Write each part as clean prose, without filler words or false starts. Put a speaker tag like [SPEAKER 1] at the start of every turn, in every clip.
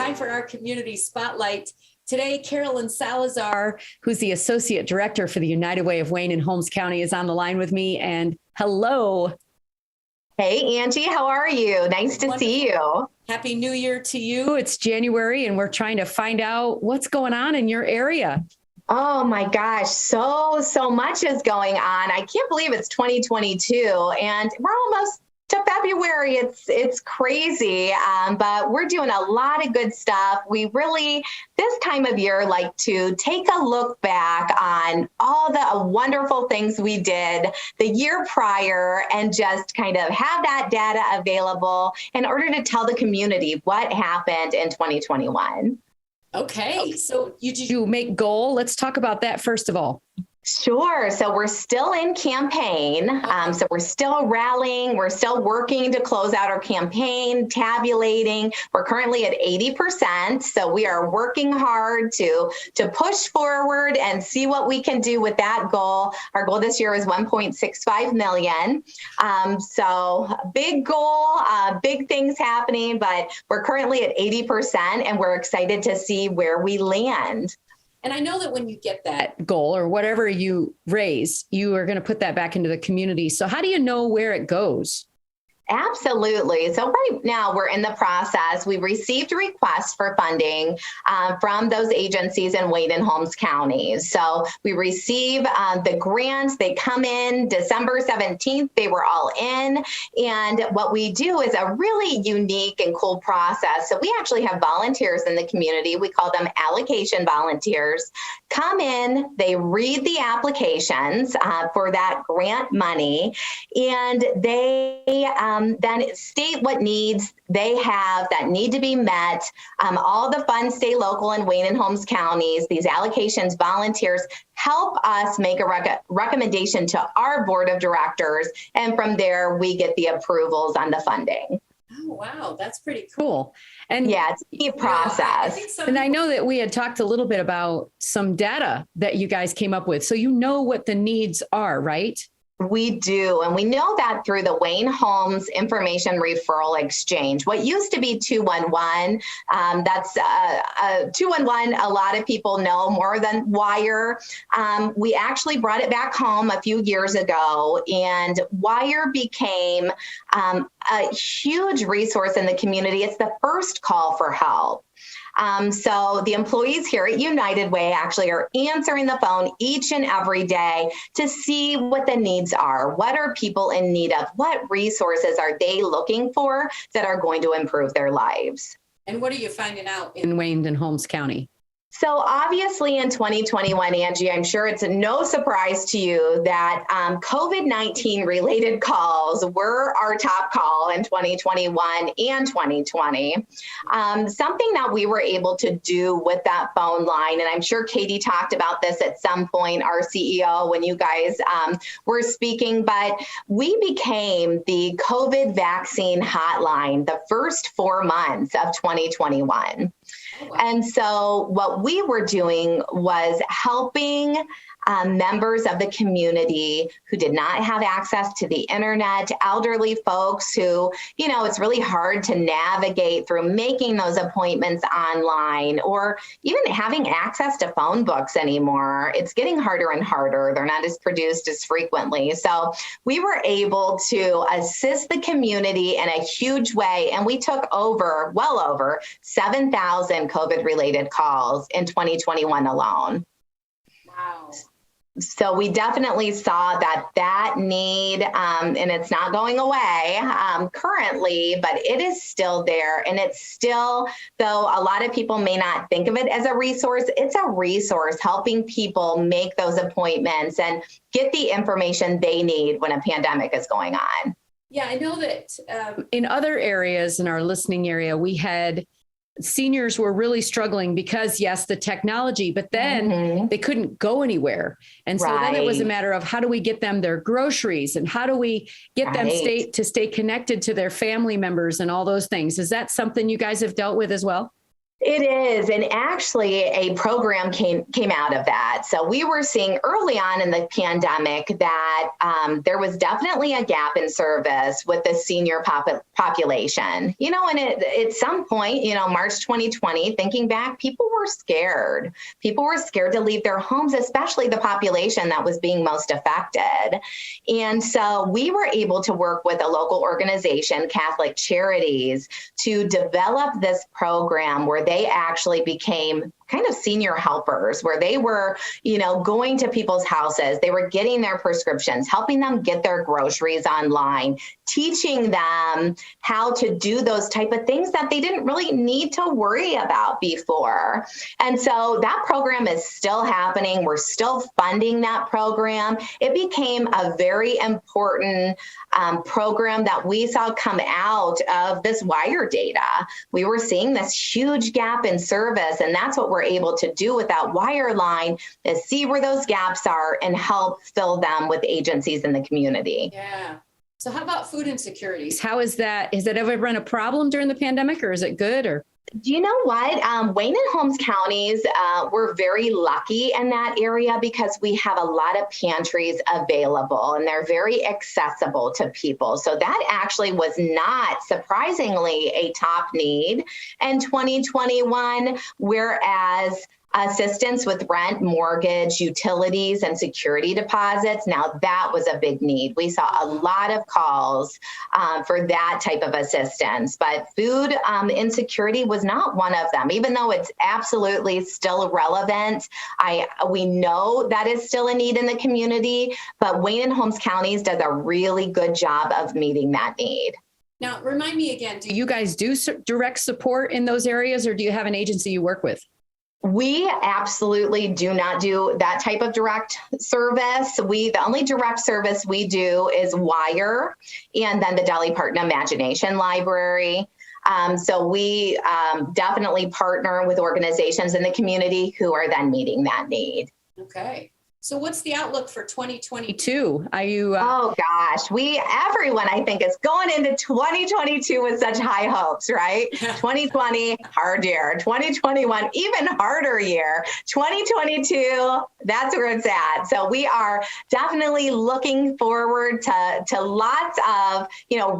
[SPEAKER 1] time for our community spotlight. Today, CARROLYN Salazar, who's the Associate Director for the United Way of Wayne and Holmes County, is on the line with me. And hello.
[SPEAKER 2] Hey, Angie, how are you? Nice to see you.
[SPEAKER 1] Happy New Year to you. It's January, and we're trying to find out what's going on in your area.
[SPEAKER 2] Oh my gosh, so much is going on. I can't believe it's 2022 and we're almost to February. It's crazy, but we're doing a lot of good stuff. We really, this time of year, like to take a look back on all the wonderful things we did the year prior and just kind of have that data available in order to tell the community what happened in 2021.
[SPEAKER 1] Okay, so did you make goal? Let's talk about that first of all.
[SPEAKER 2] Sure. So we're still in campaign. So we're still rallying. We're still working to close out our campaign, tabulating. We're currently at 80%. So we are working hard to push forward and see what we can do with that goal. Our goal this year is 1.65 million. So big goal, big things happening, but we're currently at 80% and we're excited to see where we land.
[SPEAKER 1] And I know that when you get that goal or whatever you raise, you are going to put that back into the community. So how do you know where it goes?
[SPEAKER 2] Absolutely. So right now we're in the process. We received requests for funding from those agencies in Wayne and Holmes counties. So we receive the grants. They come in December 17th. They were all in. And what we do is a really unique and cool process. So we actually have volunteers in the community. We call them allocation volunteers. Come in, they read the applications for that grant money, and they then state what needs they have that need to be met. All the funds stay local in Wayne and Holmes counties. These allocations volunteers help us make a recommendation to our board of directors. And from there, we get the approvals on the funding.
[SPEAKER 1] Oh, wow. That's pretty cool. And
[SPEAKER 2] yeah, it's a key process.
[SPEAKER 1] And I know that we had talked a little bit about some data that you guys came up with. So you know what the needs are, right?
[SPEAKER 2] We do. And we know that through the Wayne Holmes Information Referral Exchange. What used to be 211, that's 211, a lot of people know more than Wire. We actually brought it back home a few years ago, and Wire became a huge resource in the community. It's the first call for help. So the employees here at United Way actually are answering the phone each and every day to see what the needs are. What are people in need of? What resources are they looking for that are going to improve their lives?
[SPEAKER 1] And what are you finding out in Wayne and Holmes County?
[SPEAKER 2] So obviously in 2021, Angie, I'm sure it's no surprise to you that COVID-19 related calls were our top call in 2021 and 2020. Something that we were able to do with that phone line, and I'm sure Katie talked about this at some point, our CEO, when you guys were speaking, but we became the COVID vaccine hotline the first 4 months of 2021. And so what we were doing was helping members of the community who did not have access to the internet, elderly folks who, you know, it's really hard to navigate through making those appointments online or even having access to phone books anymore. It's getting harder and harder. They're not as produced as frequently. So we were able to assist the community in a huge way. And we took well over 7,000 COVID-related calls in 2021 alone.
[SPEAKER 1] Wow.
[SPEAKER 2] So we definitely saw that need, and it's not going away currently, but it is still there. And it's still, though a lot of people may not think of it as a resource, it's a resource helping people make those appointments and get the information they need when a pandemic is going on.
[SPEAKER 1] Yeah, I know that in other areas in our listening area, we had seniors were really struggling because, yes, the technology, but then they couldn't go anywhere. And so then it was a matter of how do we get them their groceries and how do we get them to stay connected to their family members and all those things. Is that something you guys have dealt with as well?
[SPEAKER 2] It is. And actually a program came out of that. So we were seeing early on in the pandemic that there was definitely a gap in service with the senior population, and at some point, March 2020, thinking back, people were scared. People were scared to leave their homes, especially the population that was being most affected. And so we were able to work with a local organization, Catholic Charities, to develop this program where they actually became kind of senior helpers, where they were, going to people's houses. They were getting their prescriptions, helping them get their groceries online, teaching them how to do those type of things that they didn't really need to worry about before. And so that program is still happening. We're still funding that program. It became a very important program that we saw come out of this wire data. We were seeing this huge gap in service, and that's what we're able to do with that wire line, is see where those gaps are and help fill them with agencies in the community.
[SPEAKER 1] Yeah. So how about food insecurities? How is that? Has that ever been a problem during the pandemic, or is it good? Or
[SPEAKER 2] do you know what? Wayne and Holmes counties, we're very lucky in that area because we have a lot of pantries available and they're very accessible to people. So that actually was not surprisingly a top need in 2021, whereas assistance with rent, mortgage, utilities, and security deposits. Now that was a big need. We saw a lot of calls for that type of assistance, but food insecurity was not one of them, even though it's absolutely still relevant. We know that is still a need in the community, but Wayne and Holmes counties does a really good job of meeting that need.
[SPEAKER 1] Now, remind me again, do you guys do direct support in those areas, or do you have an agency you work with?
[SPEAKER 2] We absolutely do not do that type of direct service. The only direct service we do is wire, and then the Dolly Parton Imagination Library. So we definitely partner with organizations in the community who are then meeting that need.
[SPEAKER 1] Okay. So what's the outlook for 2022? Are you?
[SPEAKER 2] Oh gosh, everyone I think is going into 2022 with such high hopes, right? 2020, hard year. 2021, even harder year. 2022, that's where it's at. So we are definitely looking forward to lots of,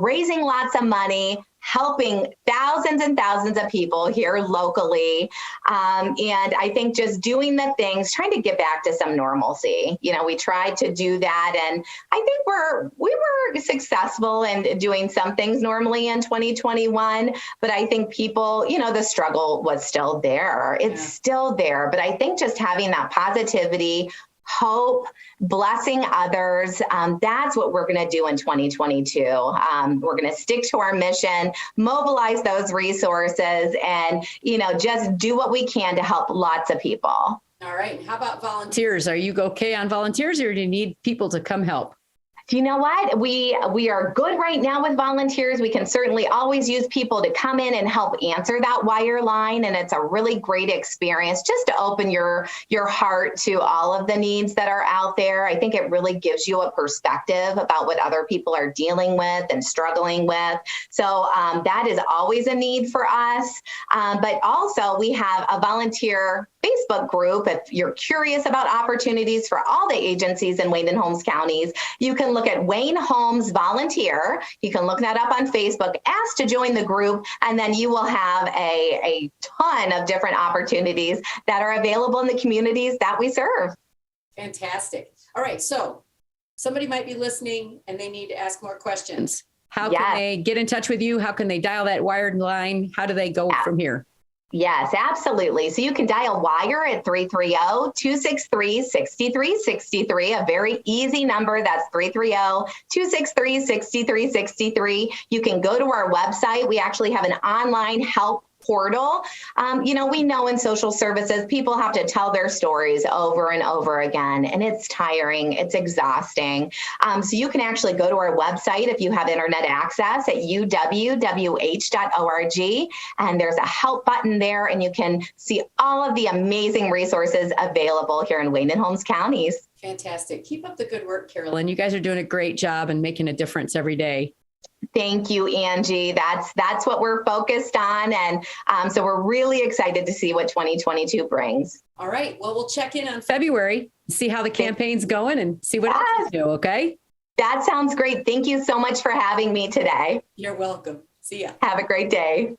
[SPEAKER 2] raising lots of money, helping thousands and thousands of people here locally. And I think just doing the things, trying to get back to some normalcy. We tried to do that. And I think we were successful in doing some things normally in 2021. But I think people, the struggle was still there. It's still there. But I think just having that positivity, hope, blessing others. That's what we're going to do in 2022. We're going to stick to our mission, mobilize those resources, and, just do what we can to help lots of people.
[SPEAKER 1] All right. And how about volunteers? Are you okay on volunteers, or do you need people to come help?
[SPEAKER 2] You know what? We are good right now with volunteers. We can certainly always use people to come in and help answer that wire line. And it's a really great experience just to open your heart to all of the needs that are out there. I think it really gives you a perspective about what other people are dealing with and struggling with. So that is always a need for us. But also we have a volunteer Facebook group. If you're curious about opportunities for all the agencies in Wayne and Holmes counties, you can look at Wayne Holmes Volunteer. You can look that up on Facebook, ask to join the group, and then you will have a ton of different opportunities that are available in the communities that we serve.
[SPEAKER 1] Fantastic. All right. So somebody might be listening and they need to ask more questions. How can they get in touch with you? How can they dial that wired line? How do they go from here?
[SPEAKER 2] Yes, absolutely. So you can dial WIRE at 330-263-6363, a very easy number. That's 330-263-6363. You can go to our website. We actually have an online help portal. We know in social services, people have to tell their stories over and over again, and it's tiring, it's exhausting. So you can actually go to our website if you have internet access at uwwh.org, and there's a help button there, and you can see all of the amazing resources available here in Wayne and Holmes counties.
[SPEAKER 1] Fantastic. Keep up the good work, CARROLYN. You guys are doing a great job and making a difference every day.
[SPEAKER 2] Thank you, Angie. That's what we're focused on. And so we're really excited to see what 2022 brings.
[SPEAKER 1] All right. Well, we'll check in on February, see how the campaign's going and see what else to do. Okay.
[SPEAKER 2] That sounds great. Thank you so much for having me today.
[SPEAKER 1] You're welcome. See ya.
[SPEAKER 2] Have a great day.